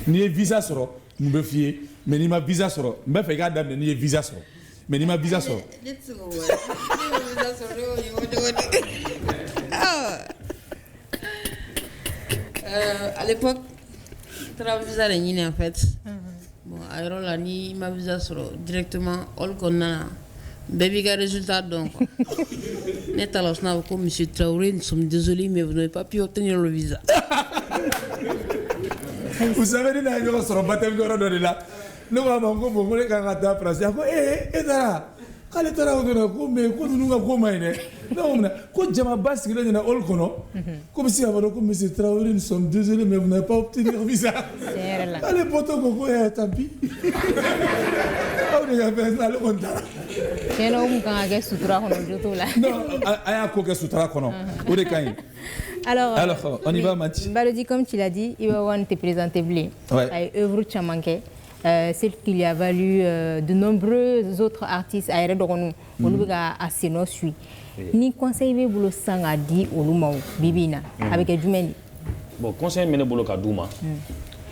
Ni ye visa sɔrɔ mun bɛ f'i ye mais n'i ma visa sɔrɔ n bɛ fɛ i k'a daminɛ n'i ye visa sɔrɔ mais n'i ma visa sɔrɔ. Ne tɛ se k'o wele ne ma visa sɔrɔ ne y'o ye o cogo di. À l'époque taara visa de ɲini en fait bon a yɔrɔ la ni ma visa sɔrɔ directement hall kɔnɔna na bɛɛ b'i ka résultat dɔn quoi. Ne taara o sinna ko monsieur Traoré nous sommes désolés mais vous n'avez pas pu obtenir le visa. Vous savez ni n'a ɲɔgɔn sɔrɔ baptême yɔrɔ dɔ de la ne ko a ma ko bon ko ne kan ka taa France a ko e taara k'ale taara o dɔrɔn ko mais ko ninnu ka ko ma ɲi dɛ ne ko mun na ko jamaba sigilen ɲɛna hall kɔnɔ ko bɛ se ka fɔ dɔrɔn ko monsieur Traoré nous sommes désolés mais vous n'avez pas obtenu le visa k'ale bɔtɔ ko ko tant pis aw de ka fɛn ale kɔni taara. Tiɲɛna o kun kan ka kɛ sutura kɔnɔ jo t'o la. Non a y'a ko kɛ sutura kɔnɔ o de ka ɲi. Alors, on y va, Mathis. Balodi, comme tu l'as dit, Iwawan te présenté Blé. Ouais. Œuvre Chamanké, celle qui lui a valu de nombreux autres artistes à Eredoronou, Oluga à Seno Sui. Ni conseil ve bolo sanga di Olumau, Bibina, avec Edjumeni. Bon, conseil mene bolo kadouma.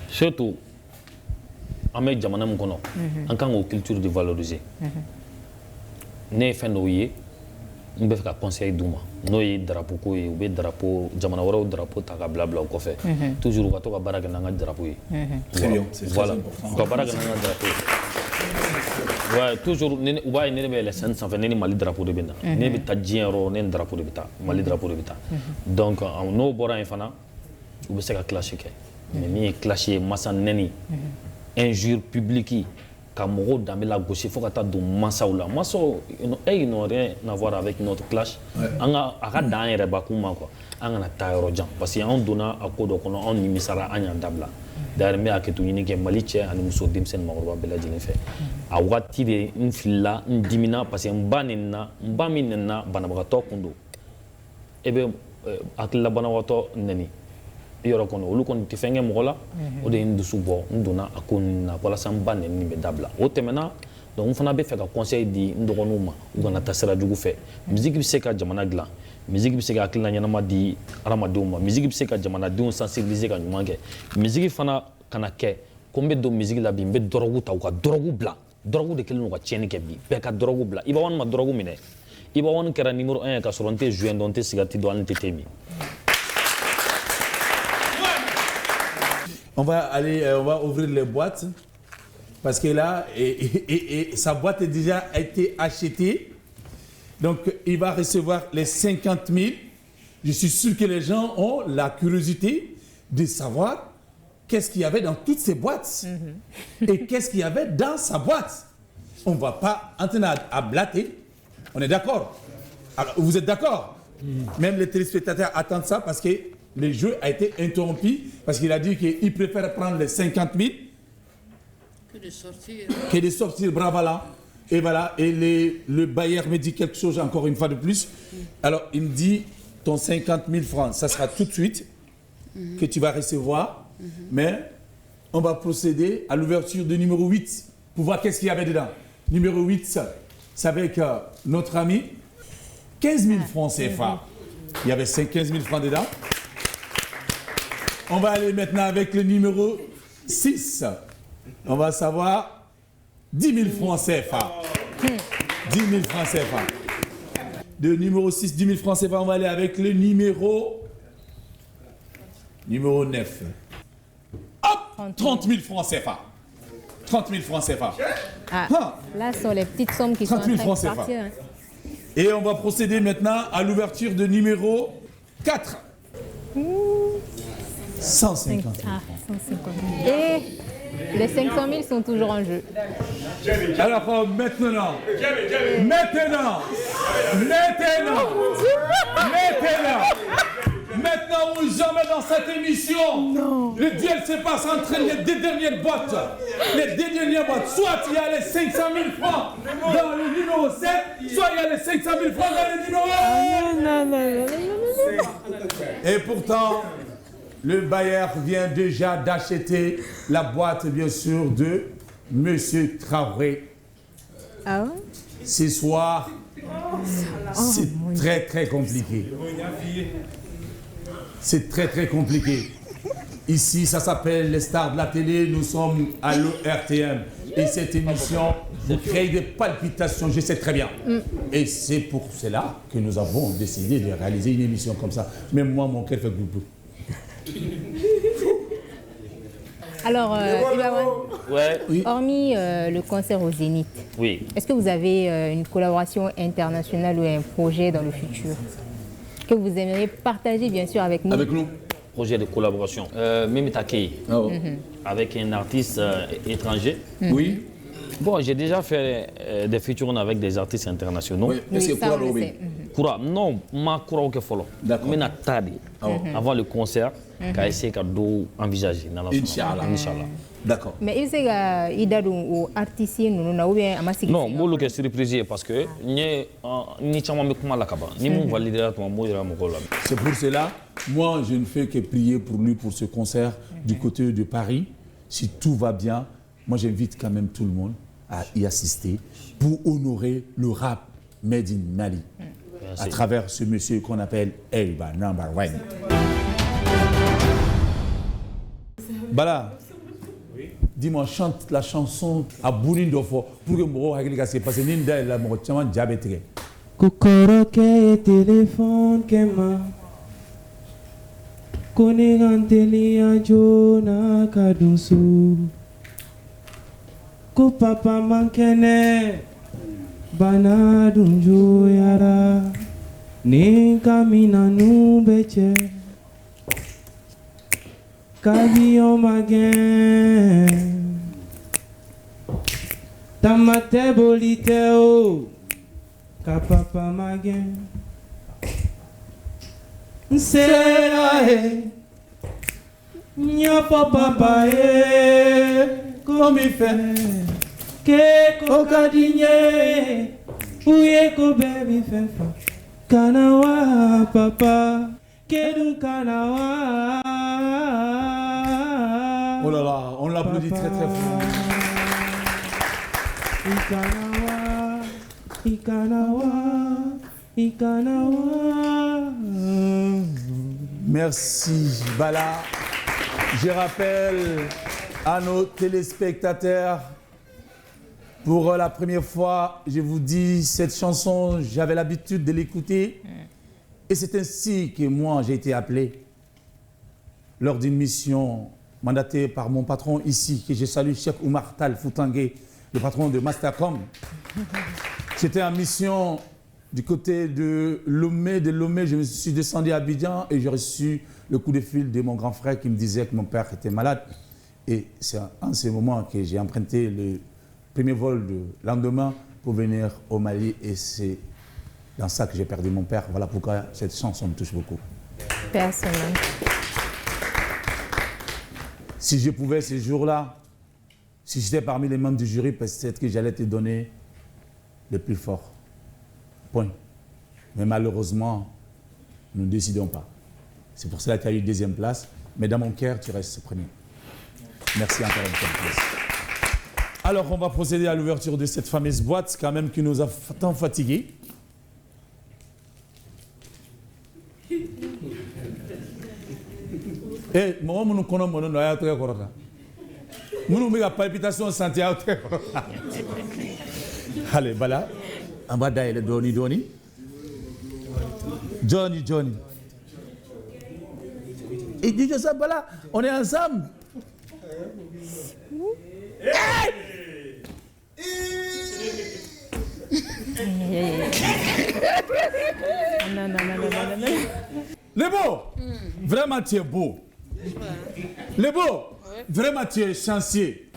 Surtout, en met Jamana Moukono, en tant que culture de valoriser. Ne fait noyer. N bɛ fɛ ka conseil d'u ma n'o ye drapeau ko ye u bɛ drapeau jamana wɛrɛw drapeau ta ka bila u kɔfɛ toujours u ka to ka baara kɛ n'an ka drapeau ye voilà u ka baara kɛ n'an ka drapeau ye ouais toujours u b'a ye ne bɛ yɛlɛ scène sanfɛ ne ni Mali drapeau de bɛ na ne bɛ taa diɲɛ yɔrɔ ne ni drapeau de bɛ taa Mali drapeau de bɛ taa donc n'o bɔra yen fana u bɛ se ka clash kɛ mais min ye clash ye masa nɛni injure publique ka mɔgɔw danbe la gosi fo ka taa don mansaw la mansaw ils n'ont rien à voir avec notre clash an ka a ka dan an yɛrɛ bakun ma quoi an kana taa yɔrɔ jan parce que anw donna a ko dɔ kɔnɔ anw nimisara an y'an dabila d'ailleurs n bɛ hakɛto ɲini kɛ Mali cɛ ani muso denmisɛnnin maakɔrɔba bɛɛ lajɛlen fɛ a waati de n filila n dimina parce que n ba min nɛnina banabagatɔ kun don e bɛ hakilila banabagatɔ nɛni yɔrɔ kɔnɔ olu kɔni tɛ fɛn kɛ mɔgɔ la o de ye n dusu bɔ n donna a ko ninnu na walasa n ba nɛni bɛ dabila o tɛmɛna donc n fana bɛ fɛ ka conseil di n dɔgɔninw ma u kana taa sira jugu fɛ musique bɛ se ka jamana dilan musique bɛ se ka hakilina ɲɛnama di hadamadenw ma musique bɛ se ka jamanadenw sensibiliser ka ɲuman kɛ musique fana kana kɛ ko n bɛ don musique la bi n bɛ dɔrɔgu ta u ka dɔrɔgu bila dɔrɔgu de kɛlen don ka tiɲɛni kɛ bi bɛɛ ka dɔrɔgu bila Ibawan ma dɔrɔgu minɛ Ibawan kɛra numéro 1 ye ka sɔrɔ n tɛ joint dɔn n tɛ cigarette dɔn hali n tɛ thé min. On va ouvrir les boîtes parce que là, sa boîte a déjà été achetée. Donc, il va recevoir les 50 000. Je suis sûr que les gens ont la curiosité de savoir qu'est-ce qu'il y avait dans toutes ces boîtes et qu'est-ce qu'il y avait dans sa boîte. On ne va pas entrer à blatter. On est d'accord? Alors, vous êtes d'accord? Même les téléspectateurs attendent ça parce que le jeu a été interrompu parce qu'il a dit qu'il préfère prendre les 50 000 que de sortir Bravala. Et voilà, et le bailleur me dit quelque chose encore une fois de plus. Alors, il me dit, ton 50 000 francs, ça sera tout de suite que tu vas recevoir. Mais on va procéder à l'ouverture de numéro 8 pour voir qu'est-ce qu'il y avait dedans. Numéro 8, c'est avec notre ami, 15 000 francs CFA. Il y avait 15 000 francs dedans. On va aller maintenant avec le numéro 6. On va savoir 10 000 francs CFA. 10 000 francs CFA. De numéro 6, 10 000 francs CFA, on va aller avec le numéro 9. Hop, 30 000 francs CFA. 30 000 francs CFA. Ah, là, ce sont les petites sommes qui sont en train de partir. Hein. Et on va procéder maintenant à l'ouverture de numéro 4. 150 000. Ah, 150 000. Et les 500 000 sont toujours en jeu. Alors maintenant, maintenant ou jamais dans cette émission, le duel se passe entre les deux dernières boîtes. Les deux dernières boîtes, soit il y a les 500 000 francs dans le numéro 7, soit il y a les 500 000 francs dans le numéro 1. Et pourtant, le bailleur vient déjà d'acheter la boîte, bien sûr, de Monsieur Traoré. Ah ouais? Ce soir, c'est très, très compliqué. C'est très, très compliqué. Ici, ça s'appelle Les Stars de la télé. Nous sommes à l'ERTM. Et cette émission vous crée des palpitations, je sais très bien. Et c'est pour cela que nous avons décidé de réaliser une émission comme ça. Même moi, mon cœur fait boubou. Alors, Ibawan, oui. hormis le concert au Zénith, est-ce que vous avez une collaboration internationale ou un projet dans le futur que vous aimeriez partager, bien sûr, avec nous? Avec nous. Projet de collaboration. Mimita Kei, avec un artiste étranger. Oui. Bon, j'ai déjà fait des featuring avec des artistes internationaux. Oui, mais c'est quoi, Robin? Kura, non, ma Kura au Kefolo. D'accord. Mais Natadi, avant le concert, qu'a essayé de envisager. Inch'Allah. D'accord. Mais il sait qu'il y a des artistes qui nous ont bien amassé. Non, moi, je suis surpris parce que ni chama me kuma la kaba, ni mon validé là, moi, c'est pour cela, moi, je ne fais que prier pour lui pour ce concert du côté de Paris. Si tout va bien, moi, j'invite quand même tout le monde à y assister pour honorer le rap made in Mali à travers ce monsieur qu'on appelle Eba Number One. Bala, dis-moi, chante la chanson à Bounindofo pour que moi, parce que Ninda est là, moi, je suis diabétique. Kokoro ke téléphone kema Koneganteli ajona kadunsu Ko papa mankene bana dunjo yara Ninkamina nubeche Kabiyo magen Tamate bolite o Ka papa magen Nsera Nya papa Comme il fait Que kokadinye Ouye ko baby fait Kanawa papa Kedun kanawa Oh là là, on l'applaudit très très fort. Ikanawa. Merci Bala. Je rappelle à nos téléspectateurs, pour la première fois, je vous dis, cette chanson, j'avais l'habitude de l'écouter. Et c'est ainsi que moi, j'ai été appelé lors d'une mission mandatée par mon patron ici, que je salue, Cheikh Oumar Tal Foutangué, le patron de Mastercom. J'étais en mission du côté de Lomé. De Lomé, je me suis descendu à Abidjan et j'ai reçu le coup de fil de mon grand frère qui me disait que mon père était malade. Et c'est en ce moment que j'ai emprunté le premier vol de lendemain pour venir au Mali. Et c'est dans ça que j'ai perdu mon père. Voilà pourquoi cette chanson me touche beaucoup. Personnel. Si je pouvais ce jour-là, si j'étais parmi les membres du jury, peut-être que j'allais te donner le plus fort. Point. Mais malheureusement, nous ne décidons pas. C'est pour cela qu'il y a eu deuxième place. Mais dans mon cœur, tu restes premier. Merci encore une fois. Alors, on va procéder à l'ouverture de cette fameuse boîte, quand même, qui nous a tant fatigués. Eh, moi, nous connaissons très correctement. Nous avons une palpitation santé très correctement. Allez, voilà. On va d'ailleurs Johnny. Et dit que ça, voilà, on est ensemble. Non. Le beau, vraiment tu es beau. Le beau, vraiment tu es chancier.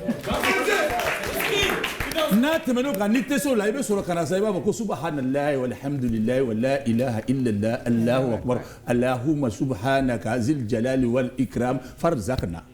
Nat meno kanite so laibe so kana saiba ko subhanallahi walhamdulillahi wala ilaha illallah allahu akbar allahumma subhanaka zil jalali wal ikram farzaqna.